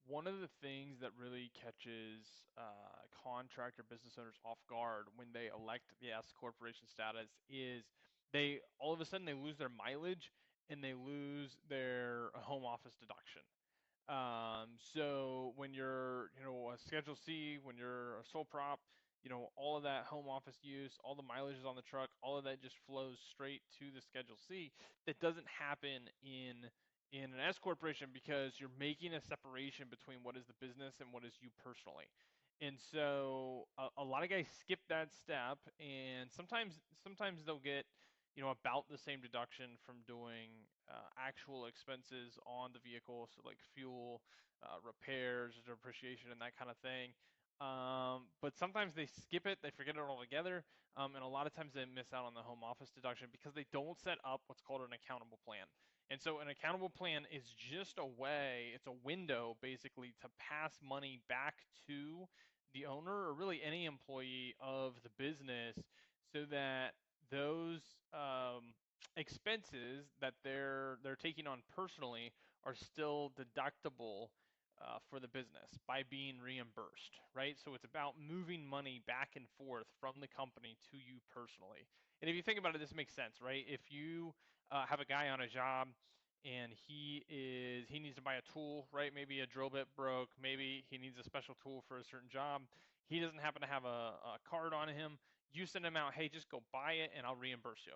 One of the things that really catches contractor business owners off guard when they elect the S corporation status is they all of a sudden they lose their mileage and they lose their home office deduction. So when you're, a Schedule C, when you're a sole prop, all of that home office use, all the mileage is on the truck, all of that just flows straight to the Schedule C. That doesn't happen in an S corporation because you're making a separation between what is the business and what is you personally. And so a lot of guys skip that step, and sometimes they'll get about the same deduction from doing actual expenses on the vehicle, so like fuel, repairs, depreciation, and that kind of thing. But sometimes they skip it, they forget it altogether, and a lot of times they miss out on the home office deduction because they don't set up what's called an accountable plan. And so an accountable plan is just a way, it's a window basically to pass money back to the owner or really any employee of the business so that those expenses that they're taking on personally are still deductible for the business by being reimbursed, right? So it's about moving money back and forth from the company to you personally. And if you think about it, this makes sense, right? If you have a guy on a job and he needs to buy a tool, right? Maybe a drill bit broke, maybe he needs a special tool for a certain job. He doesn't happen to have a card on him. You send him out, hey, just go buy it and I'll reimburse you,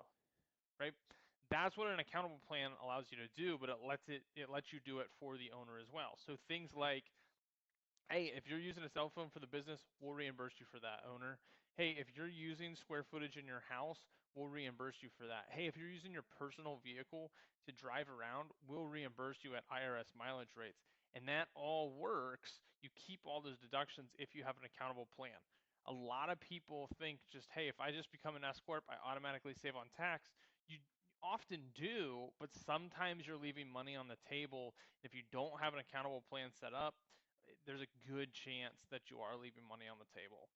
right? That's what an accountable plan allows you to do, but it lets you do it for the owner as well. So things like, hey, if you're using a cell phone for the business, we'll reimburse you for that, owner. Hey, if you're using square footage in your house, we'll reimburse you for that. Hey, if you're using your personal vehicle to drive around, we'll reimburse you at IRS mileage rates. And that all works. You keep all those deductions if you have an accountable plan. A lot of people think just, hey, if I just become an S Corp, I automatically save on tax. You often do, but sometimes you're leaving money on the table. If you don't have an accountable plan set up, there's a good chance that you are leaving money on the table.